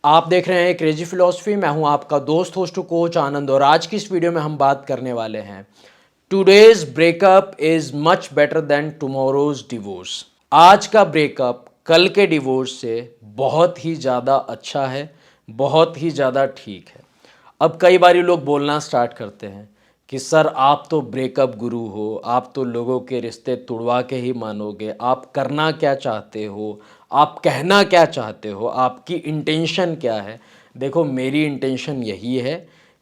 आप देख रहे हैं क्रेजी फिलॉसफी। मैं हूं आपका दोस्त होस्ट कोच आनंद और आज की इस वीडियो में हम बात करने वाले हैं today's breakup is much better than tomorrow's divorce. आज का ब्रेकअप कल के डिवोर्स से बहुत ही ज़्यादा अच्छा है, बहुत ही ज़्यादा ठीक है। अब कई बार लोग बोलना स्टार्ट करते हैं कि सर आप तो ब्रेकअप गुरु हो, आप तो लोगों के रिश्ते तुड़वा के ही मानोगे, आप करना क्या चाहते हो, आप कहना क्या चाहते हो, आपकी इंटेंशन क्या है। देखो मेरी इंटेंशन यही है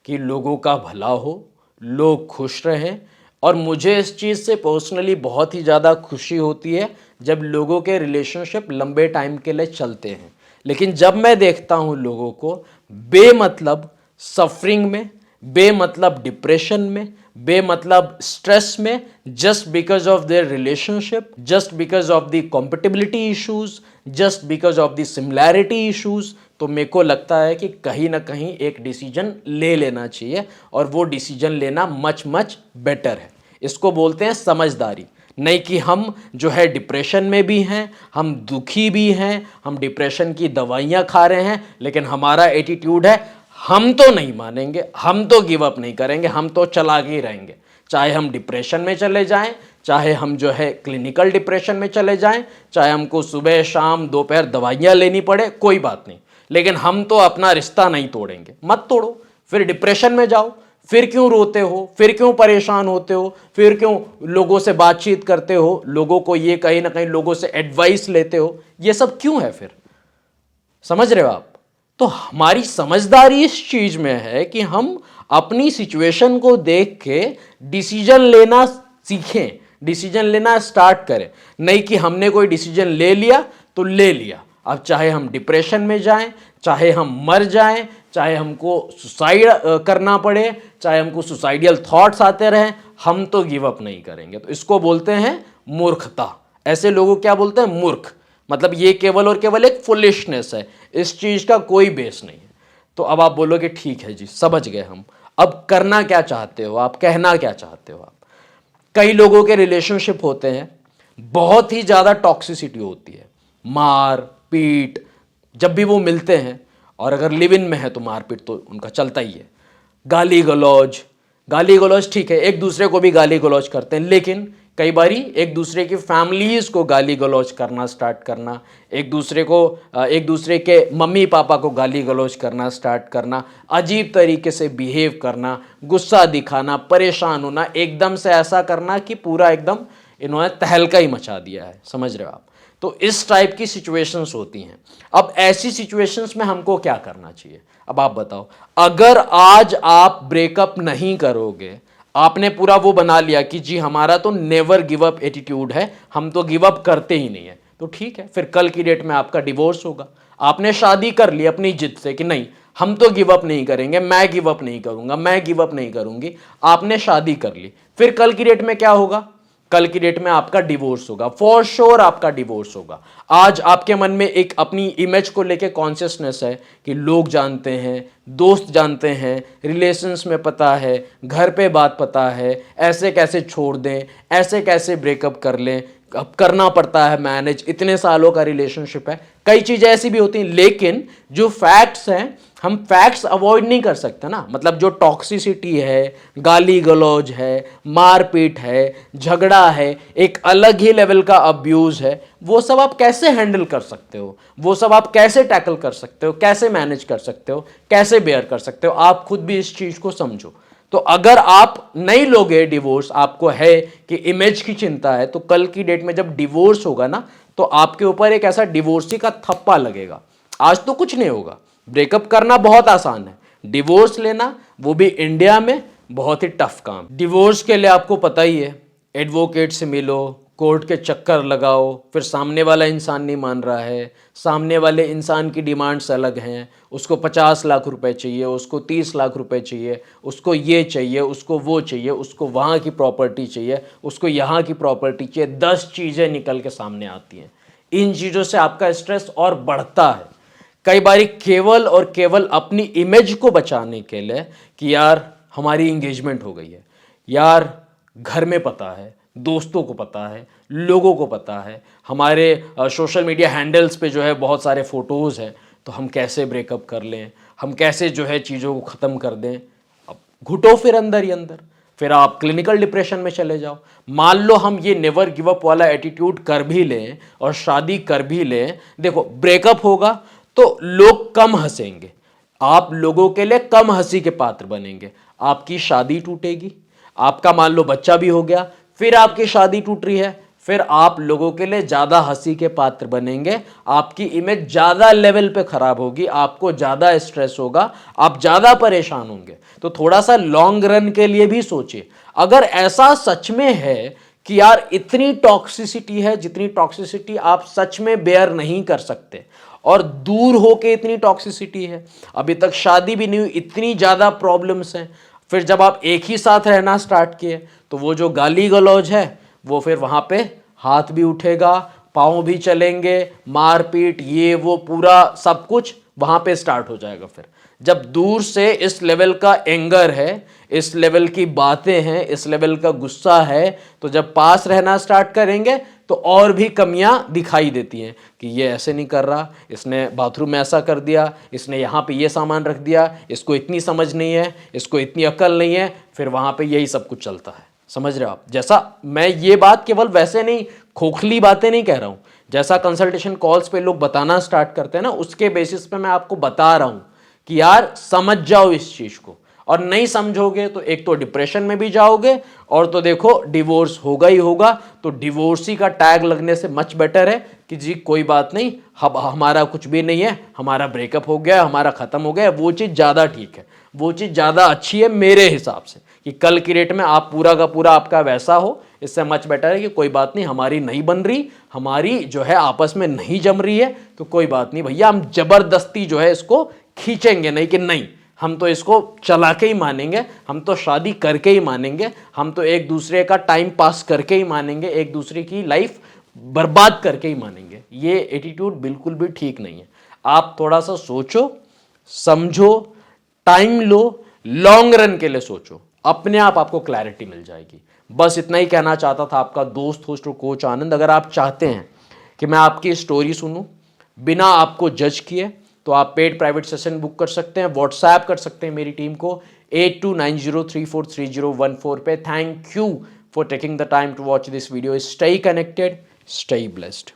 कि लोगों का भला हो, लोग खुश रहें और मुझे इस चीज़ से पर्सनली बहुत ही ज़्यादा खुशी होती है जब लोगों के रिलेशनशिप लंबे टाइम के लिए चलते हैं। लेकिन जब मैं देखता हूँ लोगों को बेमतलब सफरिंग में, बेमतलब डिप्रेशन में, बेमतलब स्ट्रेस में, just because of their relationship, just because of the compatibility issues, just because of the similarity issues, तो मेरे को लगता है कि कहीं ना कहीं एक डिसीजन ले लेना चाहिए और वो डिसीजन लेना मच मच बेटर है। इसको बोलते हैं समझदारी। नहीं कि हम जो है डिप्रेशन में भी हैं, हम दुखी भी हैं, हम डिप्रेशन की दवाइयाँ खा रहे हैं, लेकिन हमारा एटीट्यूड है हम तो नहीं मानेंगे, हम तो गिव अप नहीं करेंगे, हम तो चला के ही रहेंगे। चाहे हम डिप्रेशन में चले जाएं, चाहे हम जो है क्लिनिकल डिप्रेशन में चले जाएं, चाहे हमको सुबह शाम दोपहर दवाइयाँ लेनी पड़े, कोई बात नहीं, लेकिन हम तो अपना रिश्ता नहीं तोड़ेंगे। मत तोड़ो, फिर डिप्रेशन में जाओ, फिर क्यों रोते हो, फिर क्यों परेशान होते हो, फिर क्यों लोगों से बातचीत करते हो, लोगों को ये कहीं ना कहीं लोगों से एडवाइस लेते हो, ये सब क्यों है फिर? समझ रहे हो आप? तो हमारी समझदारी इस चीज में है कि हम अपनी सिचुएशन को देख के डिसीजन लेना सीखें, डिसीजन लेना स्टार्ट करें। नहीं कि हमने कोई डिसीजन ले लिया तो ले लिया, अब चाहे हम डिप्रेशन में जाएं, चाहे हम मर जाएं, चाहे हमको सुसाइड करना पड़े, चाहे हमको सुसाइडियल थॉट्स आते रहें, हम तो गिव अप नहीं करेंगे। तो इसको बोलते हैं मूर्खता। ऐसे लोगों क्या बोलते हैं? मूर्ख। मतलब ये केवल और केवल एक फुलिशनेस है, इस चीज का कोई बेस नहीं है। तो अब आप बोलोगे ठीक है जी, समझ गए हम। अब करना क्या चाहते हो आप, कहना क्या चाहते हो आप? कई लोगों के रिलेशनशिप होते हैं, बहुत ही ज्यादा टॉक्सिसिटी होती है, मार पीट। जब भी वो मिलते हैं, और अगर लिव इन में है तो मारपीट तो उनका चलता ही है। गाली गलौज, गाली गलौज ठीक है, एक दूसरे को भी गाली गलौज करते हैं, लेकिन कई बारी एक दूसरे की फैमिलीज को गाली गलौज करना स्टार्ट करना, एक दूसरे के मम्मी पापा को गाली गलौज करना स्टार्ट करना, अजीब तरीके से बिहेव करना, गुस्सा दिखाना, परेशान होना, एकदम से ऐसा करना कि पूरा एकदम इन्होंने तहलका ही मचा दिया है। समझ रहे हो आप? तो इस टाइप की सिचुएशंस होती हैं। अब ऐसी सिचुएशंस में हमको क्या करना चाहिए? अब आप बताओ, अगर आज आप ब्रेकअप नहीं करोगे, आपने पूरा वो बना लिया कि जी हमारा तो नेवर गिव अप एटीट्यूड है, हम तो गिव अप करते ही नहीं है, तो ठीक है, फिर कल की डेट में आपका डिवोर्स होगा। आपने शादी कर ली अपनी जिद से कि नहीं हम तो गिव अप नहीं करेंगे, मैं गिव अप नहीं करूंगा, मैं गिव अप नहीं करूंगी। आपने शादी कर ली, फिर कल की डेट में क्या होगा? कल की डेट में आपका डिवोर्स होगा, फॉर श्योर आपका डिवोर्स होगा। आज आपके मन में एक अपनी इमेज को लेके कॉन्शियसनेस है कि लोग जानते हैं, दोस्त जानते हैं, रिलेशंस में पता है, घर पे बात पता है, ऐसे कैसे छोड़ दें, ऐसे कैसे ब्रेकअप कर लें, अब करना पड़ता है मैनेज, इतने सालों का रिलेशनशिप है, कई चीज़ें ऐसी भी होती हैं। लेकिन जो फैक्ट्स हैं, हम फैक्ट्स अवॉइड नहीं कर सकते ना। मतलब जो टॉक्सिसिटी है, गाली गलौज है, मारपीट है, झगड़ा है, एक अलग ही लेवल का अब्यूज़ है, वो सब आप कैसे हैंडल कर सकते हो, वो सब आप कैसे टैकल कर सकते हो, कैसे मैनेज कर सकते हो, कैसे बेयर कर सकते हो, आप खुद भी इस चीज़ को समझो। तो अगर आप नहीं लोगे डिवोर्स, आपको है कि इमेज की चिंता है, तो कल की डेट में जब डिवोर्स होगा ना, तो आपके ऊपर एक ऐसा डिवोर्सी का थप्पा लगेगा। आज तो कुछ नहीं होगा, ब्रेकअप करना बहुत आसान है, डिवोर्स लेना वो भी इंडिया में बहुत ही टफ काम। डिवोर्स के लिए आपको पता ही है, एडवोकेट से मिलो, कोर्ट के चक्कर लगाओ, फिर सामने वाला इंसान नहीं मान रहा है, सामने वाले इंसान की डिमांड्स अलग हैं, उसको 50 लाख रुपए चाहिए, उसको 30 लाख रुपए चाहिए, उसको ये चाहिए, उसको वो चाहिए, उसको वहाँ की प्रॉपर्टी चाहिए, उसको यहाँ की प्रॉपर्टी चाहिए, 10 चीज़ें निकल के सामने आती हैं। इन चीज़ों से आपका स्ट्रेस और बढ़ता है। कई बारी केवल और केवल अपनी इमेज को बचाने के लिए कि यार हमारी इंगेजमेंट हो गई है, यार घर में पता है, दोस्तों को पता है, लोगों को पता है, हमारे सोशल मीडिया हैंडल्स पे जो है बहुत सारे फोटोज़ हैं, तो हम कैसे ब्रेकअप कर लें, हम कैसे जो है चीज़ों को ख़त्म कर दें। अब घुटो फिर अंदर ही अंदर, फिर आप क्लिनिकल डिप्रेशन में चले जाओ। मान लो हम ये नेवर गिव अप वाला एटीट्यूड कर भी लें और शादी कर भी लें, देखो ब्रेकअप होगा तो लोग कम हंसेंगे, आप लोगों के लिए कम हंसी के पात्र बनेंगे, आपकी शादी टूटेगी, आपका मान लो बच्चा भी हो गया, फिर आपकी शादी टूट रही है, फिर आप लोगों के लिए ज्यादा हंसी के पात्र बनेंगे, आपकी इमेज ज्यादा लेवल पे खराब होगी, आपको ज्यादा स्ट्रेस होगा, आप ज्यादा परेशान होंगे। तो थोड़ा सा लॉन्ग रन के लिए भी सोचिए। अगर ऐसा सच में है कि यार इतनी टॉक्सिसिटी है जितनी टॉक्सिसिटी आप सच में बेयर नहीं कर सकते, और दूर होके इतनी टॉक्सिसिटी है, अभी तक शादी भी नहीं हुई, इतनी ज्यादा प्रॉब्लम्स हैं, फिर जब आप एक ही साथ रहना स्टार्ट किए तो वो जो गाली गलौज है वो फिर वहां पे हाथ भी उठेगा, पाँव भी चलेंगे, मारपीट, ये वो पूरा सब कुछ वहां पे स्टार्ट हो जाएगा। फिर जब दूर से इस लेवल का एंगर है, इस लेवल की बातें हैं, इस लेवल का गुस्सा है, तो जब पास रहना स्टार्ट करेंगे तो और भी कमियां दिखाई देती हैं कि ये ऐसे नहीं कर रहा, इसने बाथरूम में ऐसा कर दिया, इसने यहाँ पे ये सामान रख दिया, इसको इतनी समझ नहीं है, इसको इतनी अकल नहीं है, फिर वहां पे यही सब कुछ चलता है। समझ रहे हो आप? जैसा मैं ये बात केवल वैसे नहीं, खोखली बातें नहीं कह रहा हूं, जैसा कंसल्टेशन कॉल्स पे लोग बताना स्टार्ट करते हैं ना, उसके बेसिस पे मैं आपको बता रहा हूं कि यार समझ जाओ इस चीज को, और नहीं समझोगे तो एक तो डिप्रेशन में भी जाओगे, और तो देखो डिवोर्स होगा ही होगा। तो डिवोर्सी का टैग लगने से मच बेटर है कि जी कोई बात नहीं, हमारा कुछ भी नहीं है, हमारा ब्रेकअप हो गया, हमारा खत्म हो गया, वो चीज़ ज़्यादा ठीक है, वो चीज़ ज़्यादा अच्छी है मेरे हिसाब से, कि कल की डेट में आप पूरा का पूरा आपका वैसा हो। इससे मच बेटर है कि कोई बात नहीं, हमारी नहीं बन रही, हमारी जो है आपस में नहीं जम रही है, तो कोई बात नहीं भैया, हम जबरदस्ती जो है इसको खींचेंगे नहीं कि नहीं, हम तो इसको चला के ही मानेंगे, हम तो शादी करके ही मानेंगे, हम तो एक दूसरे का टाइम पास करके ही मानेंगे, एक दूसरे की लाइफ बर्बाद करके ही मानेंगे। ये एटीट्यूड बिल्कुल भी ठीक नहीं है। आप थोड़ा सा सोचो, समझो, टाइम लो, लॉन्ग रन के लिए सोचो, अपने आप आपको क्लैरिटी मिल जाएगी। बस इतना ही कहना चाहता था आपका दोस्त होस्ट और कोच आनंद। अगर आप चाहते हैं कि मैं आपकी स्टोरी सुनूं बिना आपको जज किए, तो आप पेड प्राइवेट सेशन बुक कर सकते हैं, व्हाट्सएप कर सकते हैं मेरी टीम को 8290343014 पे। Thank you for taking the time to watch this video. Stay connected, stay blessed.